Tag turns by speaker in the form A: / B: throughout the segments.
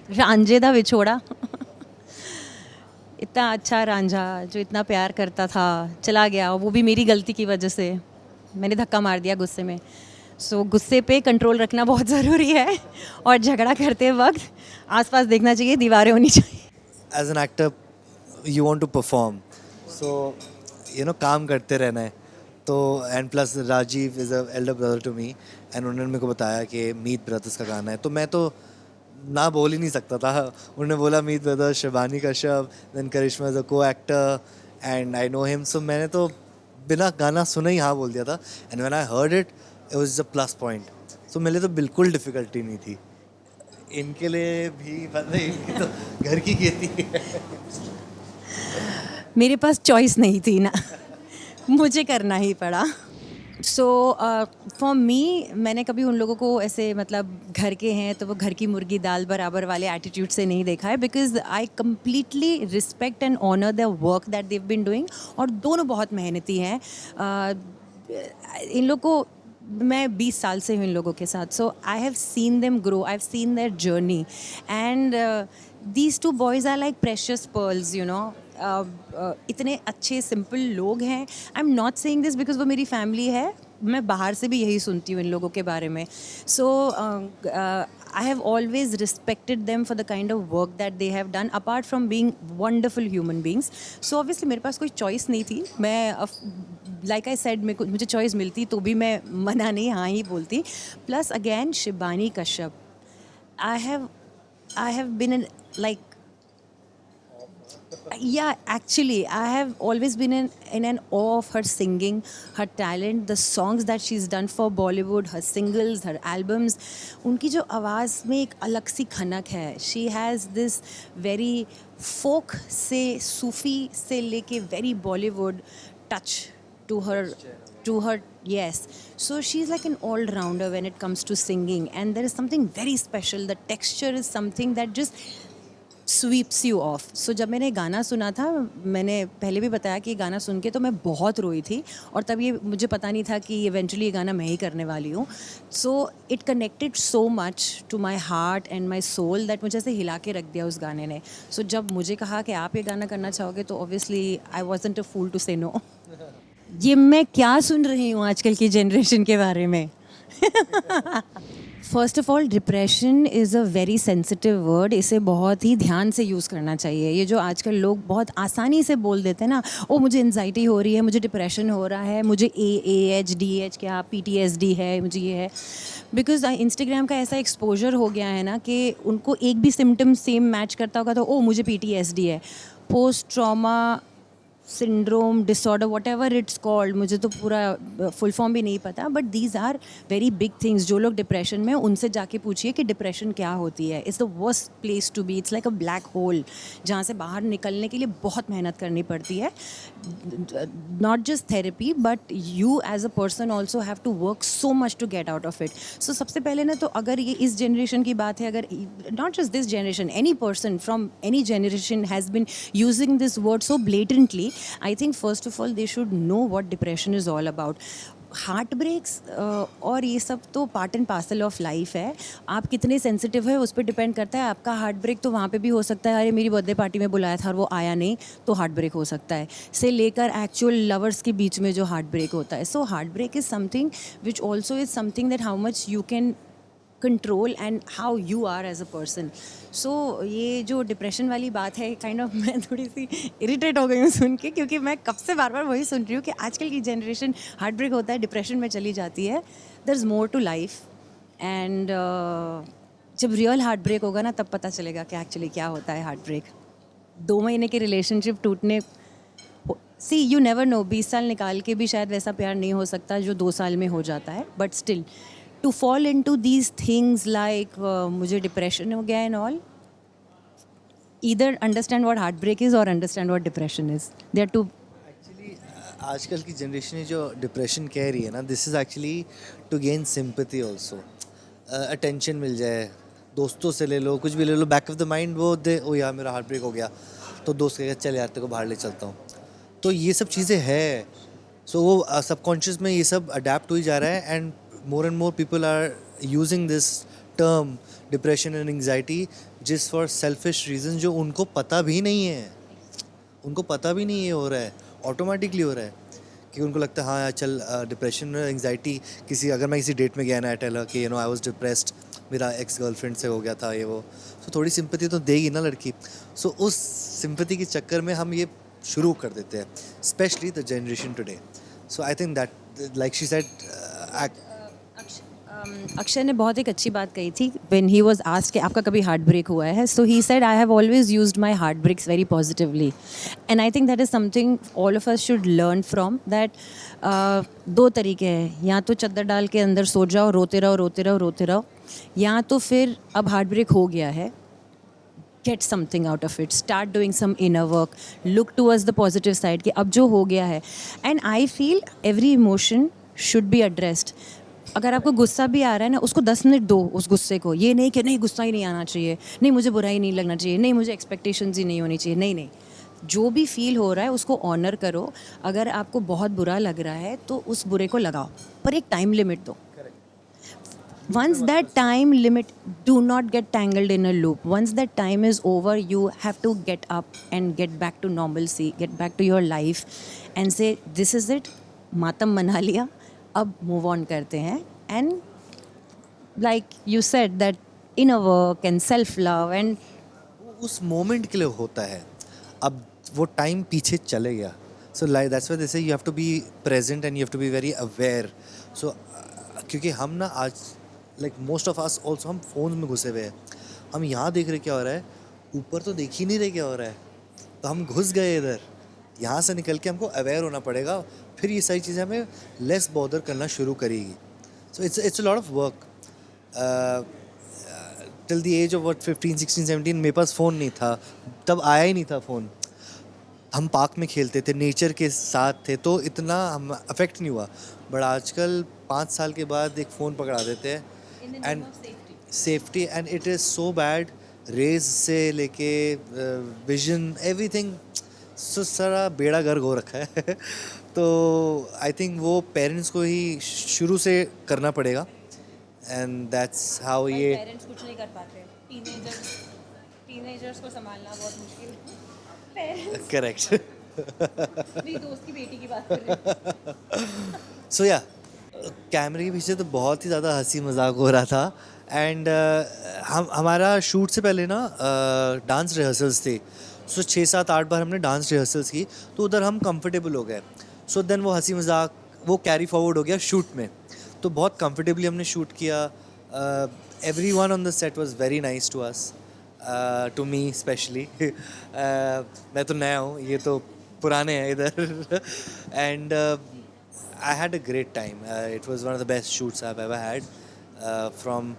A: रांझे दा विछोड़ा इतना अच्छा रांझा जो इतना प्यार करता था चला गया, वो भी मेरी गलती की वजह से। मैंने धक्का मार दिया गुस्से में। सो गुस्से पे कंट्रोल रखना बहुत ज़रूरी है और झगड़ा करते वक्त आसपास देखना चाहिए, दीवारें होनी चाहिए।
B: As an actor you want to perform, so काम करते रहना है। तो and plus Rajiv is a elder brother to me, and उन्होंने मेरे को बताया कि मीत ब्रदर्स का गाना है, तो मैं तो ना बोल ही नहीं सकता था। उन्होंने बोला Meet brothers, Shibani Kashyap, then Karishma is a co actor and I know him, so मैंने तो बिना गाना सुने ही हाँ बोल दिया था। And when I heard it it was a plus point. So मेरे लिए तो बिल्कुल डिफ़िकल्टी नहीं थी। इनके लिए भी मतलब इनकी तो घर की खेती है।
A: मेरे पास चॉइस नहीं थी ना, मुझे करना ही पड़ा। सो फॉर मी, मैंने कभी उन लोगों को ऐसे मतलब घर के हैं तो वो घर की मुर्गी दाल बराबर वाले एटीट्यूड से नहीं देखा है, because I completely respect and honour the work that they've been doing. और दोनों बहुत मेहनती हैं। इन लोग को मैं 20 साल से हूँ इन लोगों के साथ, so I have seen them grow, I have seen their journey, and these two boys are like precious pearls, you know. इतने अच्छे सिंपल लोग हैं। I am not saying this because वो मेरी फैमिली है, मैं बाहर से भी यही सुनती हूँ इन लोगों के बारे में। So I have always respected them for the kind of work that they have done, apart from being wonderful human beings. So obviously मेरे पास कोई चॉइस नहीं थी। मैं लाइक आई सेड, मुझे चॉइस मिलती तो भी मैं मना नहीं, हाँ ही बोलती। Plus again Shibani Kashyap, I have been like, yeah, actually I have always been in an awe of her singing, her talent, the songs that she's done for Bollywood, her singles, her albums. उनकी जो आवाज़ में एक अलग सी खनक है। She has this very folk से सूफी से लेके very Bollywood touch to her. Yes, so she's like an all-rounder when it comes to singing, and there is something very special. The texture is something that just sweeps you off. So जब मैंने गाना सुना था, मैंने पहले भी बताया कि गाना सुन के तो मैं बहुत रोई थी, और तब ये मुझे पता नहीं था कि इवेंचुअली ये गाना मैं ही करने वाली हूँ। So it connected so much to my heart and my soul that मुझे ऐसे हिला के रख दिया उस गाने ने। सो जब मुझे कहा कि आप ये गाना करना चाहोगे, तो obviously I wasn't a fool to say no. ये मैं क्या सुन रही हूँ आजकल की जनरेशन के बारे में। First of all, depression is a very sensitive word. इसे बहुत ही ध्यान से यूज़ करना चाहिए। ये जो आजकल लोग बहुत आसानी से बोल देते हैं ना, ओ मुझे एनजाइटी हो रही है, मुझे डिप्रेशन हो रहा है, मुझे ADHD क्या PTSD है, मुझे ये है। बिकॉज इंस्टाग्राम का ऐसा एक्सपोजर हो गया है ना कि उनको एक भी सिम्टम सेम मैच करता होगा तो ओ मुझे PTSD है, post trauma syndrome disorder, whatever it's called. मुझे तो पूरा फुल फॉर्म भी नहीं पता, but these are very big things. जो लोग डिप्रेशन में, उनसे जाके पूछिए कि डिप्रेशन क्या होती है। It's the worst place to be. It's like a black hole जहाँ से बाहर निकलने के लिए बहुत मेहनत करनी पड़ती है। Not just therapy, but you as a person also have to work so much to get out of it. So सबसे पहले ना, तो अगर ये इस जनरेशन की बात है, अगर not just this generation, any person from any generation has been using this word so blatantly, I think first of all they should know what depression is all about. Heartbreaks और ये सब तो part and parcel of life है। आप कितने sensitive है उस पर डिपेंड करता है। आपका हार्ट ब्रेक तो वहाँ पे भी हो सकता है, अरे मेरी बर्थडे पार्टी में बुलाया था और वो आया नहीं, तो हार्ट ब्रेक हो सकता है, से लेकर एक्चुअल लवर्स के बीच में जो हार्ट ब्रेक होता है। So heartbreak is something which also is something that how much you can control and how you are as a person. So ये जो डिप्रेशन वाली बात है, काइंड ऑफ मैं थोड़ी सी इरिटेट हो गई हूँ सुन के, क्योंकि मैं कब से बार बार वही सुन रही हूँ कि आजकल की जनरेशन हार्ट ब्रेक होता है, डिप्रेशन में चली जाती है। There is more to life, and जब रियल हार्ट ब्रेक होगा ना, तब पता चलेगा कि एक्चुअली क्या होता है हार्ट ब्रेक। 2 महीने के रिलेशनशिप टूटने, सी यू नेवर नो, 20 साल निकाल के भी शायद वैसा प्यार नहीं हो सकता जो 2 साल में हो जाता है, but still to fall into these things like मुझे डिप्रेशन हो गया and all, either understand what heartbreak is or understand what depression is. They are two.
B: Actually आजकल की जनरेशन जो डिप्रेशन कह रही है ना, this is actually to gain sympathy also. Attention मिल जाए, दोस्तों से ले लो, कुछ भी ले लो, बैक ऑफ द माइंड वो दे, ओ यार मेरा हार्ट ब्रेक हो गया, तो दोस्त कहेगा चल यार तेरे को बाहर ले चलता हूँ। तो ये सब चीज़ें हैं। सो वो सबकॉन्शियस में ये सब अडेप्ट हो ही जा रहा है, and more and more people are using this term depression and anxiety जिस फॉर सेल्फिश रीज़न जो उनको पता भी नहीं है, उनको पता भी नहीं है हो रहा है, ऑटोमेटिकली हो रहा है कि उनको लगता है हाँ यार चल डिप्रेशन एंग्जाइटी किसी अगर मैं किसी डेट में गया ना आई टेल हर कि आई वाज डिप्रेस्ड, मेरा एक्स गर्लफ्रेंड से हो गया था ये वो, तो थोड़ी सिंपैथी तो देगी ना लड़की। सो उस सिंपैथी के चक्कर में हम ये शुरू कर देते हैं, specially the generation today. So I think that like she said
A: Akshay ने बहुत एक अच्छी बात कही थी व्हेन ही वाज आस्क्ड कि आपका कभी हार्ट ब्रेक हुआ है, so he said I have always used my heart breaks very positively and I think that is something all of us should learn from that. दो तरीके हैं, या तो चद्दर डाल के अंदर सो जाओ, रोते रहो रोते रहो रोते रहो, या तो फिर अब हार्ट ब्रेक हो गया है, get something out of it, start doing some inner work, look towards the positive side कि अब जो हो गया है। and I feel every emotion should be addressed। अगर आपको गुस्सा भी आ रहा है ना, उसको 10 मिनट दो उस गुस्से को, ये नहीं कि नहीं गुस्सा ही नहीं आना चाहिए, नहीं मुझे बुरा ही नहीं लगना चाहिए, नहीं मुझे एक्सपेक्टेशंस ही नहीं होनी चाहिए, नहीं नहीं, जो भी फील हो रहा है उसको ऑनर करो। अगर आपको बहुत बुरा लग रहा है तो उस बुरे को लगाओ, पर एक टाइम लिमिट दो। Once that time limit, do not get tangled in a loop. Once that time is over, you have to get up and get back to normalcy, get back to your life and say this is it, मातम मना लिया, अब move on करते हैं। And like you said that inner work and self love and
B: उस moment के लिए होता है, अब वो टाइम पीछे चले गया। So like that's why they say you have to be present and you have to be very aware. So क्योंकि हम ना आज like most of us also हम फ़ोन में घुसे हुए हैं, हम यहाँ देख रहे क्या हो रहा है, ऊपर तो देख ही नहीं रहे क्या हो रहा है, तो हम घुस गए इधर। यहाँ से निकल के हमको अवेयर होना पड़ेगा, फिर ये सारी चीज़ें हमें लेस बॉदर करना शुरू करेगी। So it's a lot of work. Till the age of 15, 16, 17 मेरे पास फ़ोन नहीं था, तब आया ही नहीं था फ़ोन। हम पार्क में खेलते थे, नेचर के साथ थे, तो इतना हम अफेक्ट नहीं हुआ। बट आजकल 5 साल के बाद एक फ़ोन पकड़ा देते हैं and safety and it is so bad, रेज से लेके विजन एवरीथिंग, सो सारा बेड़ा गर्क हो रखा है। तो आई थिंक वो पेरेंट्स को ही शुरू से करना पड़ेगा एंड दैट्स हाउ ये
A: पेरेंट्स कुछ नहीं कर पाते, टीनेजर्स को संभालना बहुत मुश्किल है।
B: करेक्ट।
A: मेरी दोस्त की बेटी की बात कर रही हूँ।
B: सो या कैमरे के पीछे तो बहुत ही ज़्यादा हंसी मजाक हो रहा था एंड हमारा शूट से पहले ना डांस रिहर्सल्स थे। सो 6, 7, 8 बार हमने डांस रिहर्सल्स की, तो उधर हम कंफर्टेबल हो गए। सो देन वो हंसी मजाक वो कैरी फॉरवर्ड हो गया शूट में, तो बहुत कंफर्टेबली हमने शूट किया। Everyone on the set was very nice to us, to me specially. मैं तो नया हूँ, ये तो पुराने हैं इधर। And I had a great time. It was one of the best shoots I've ever had. From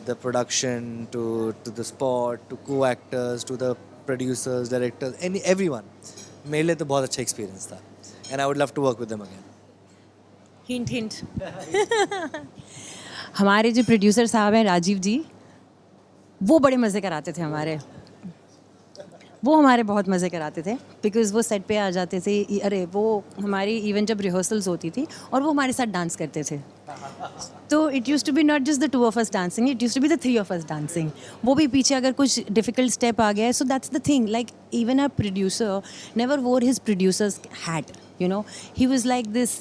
B: the production to the spot to co-actors to the producers, directors, everyone. मेरे लिए तो बहुत अच्छा experience था. And I would love to work with them again.
A: Hint hint. हमारे जो producer साहब हैं राजीव जी, वो बड़े मज़े कराते थे हमारे, वो हमारे बहुत मज़े कराते थे बिकॉज़ वो सेट पे आ जाते थे। अरे वो हमारी इवन जब रिहर्सल्स होती थी और वो हमारे साथ डांस करते थे, तो it used to be not just the 2 of us dancing, it used to be the 3 of us dancing. वो भी पीछे अगर कुछ डिफ़िकल्ट स्टेप आ गया है, so that's the thing, like even a producer never wore his producer's hat, you know, he was like this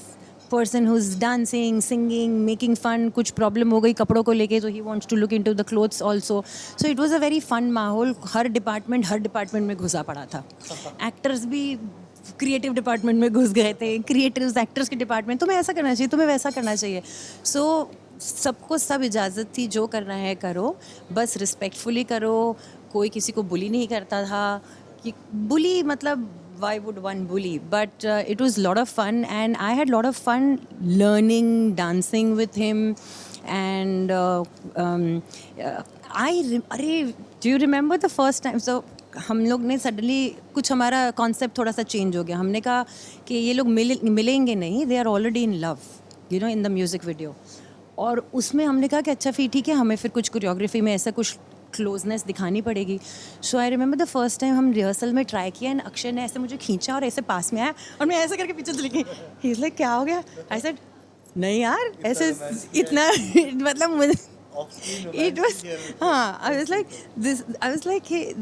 A: person who's dancing, singing, making fun। कुछ problem हो गई कपड़ों को लेके, तो he wants to look into the clothes also। So it was a very fun माहौल। हर department में घुसा पड़ा था। एक्टर्स भी क्रिएटिव डिपार्टमेंट में घुस गए थे, क्रिएटर्स एक्टर्स के डिपार्टमेंट, तुम्हें ऐसा करना चाहिए, तुम्हें वैसा करना चाहिए। सो सबको सब इजाज़त थी, जो करना है करो, बस रिस्पेक्टफुली करो। कोई किसी को बुली नहीं करता था, कि बुली मतलब why would one bully, but it was a lot of fun and I had a lot of fun learning dancing with him and अरे do you remember the first time? So हम लोग ने सडनली कुछ हमारा concept थोड़ा सा change हो गया। हमने कहा कि ये लोग मिलेंगे नहीं, they are already in love, you know, in the music video. और उसमें हमने कहा कि अच्छा फिर ठीक है, हमें फिर कुछ कोरियोग्राफी में ऐसा कुछ क्लोजनेस दिखानी पड़ेगी। So I remember the first time हम रिहर्सल में ट्राई किया एंड अक्षय ने ऐसे मुझे खींचा और ऐसे पास में आया और मैं ऐसे करके पीछे चली गई। ही इज़ लाइक क्या हो गया? आई सेड नहीं यार, ऐसे इतना मतलब It was, I was like this. I was like, hey,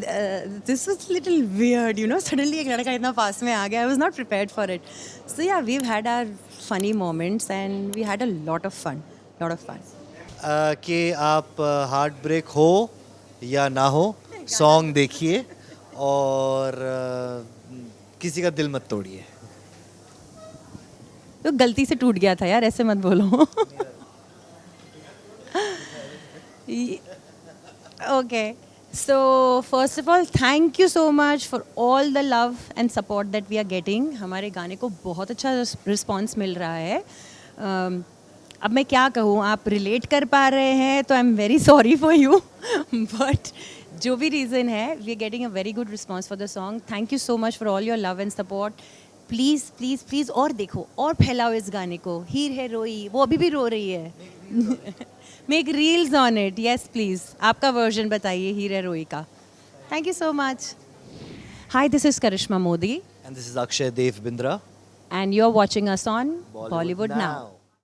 A: this was a little weird, you know. Suddenly, एक लड़का इतना पास में आ गया. I was not prepared for it. So yeah, we've had our funny moments and we had a lot of fun.
B: कि आप heart break हो या ना हो, सॉन्ग देखिए और किसी का दिल मत तोड़िए.
A: तो गलती से टूट गया था यार, ऐसे मत बोलो. Okay. So first of all, thank you so much for all the love and support that we are getting. हमारे गाने को बहुत अच्छा रिस्पॉन्स मिल रहा है. अब मैं क्या कहूँ, आप रिलेट कर पा रहे हैं तो I am very sorry for you. But जो भी रीज़न है, we are getting a very good response for the song. Thank you so much for all your love and support. Please please please और देखो और फैलाओ इस गाने को. हीर है रोई, वो अभी भी रो रही है. Make reels on it. Yes please, आपका वर्जन बताइए हीर है रोई का. Thank you so much. Hi, this is Karishma Modi
B: And this is Akshay Dev Bindra.
A: and you're watching us on Bollywood Now.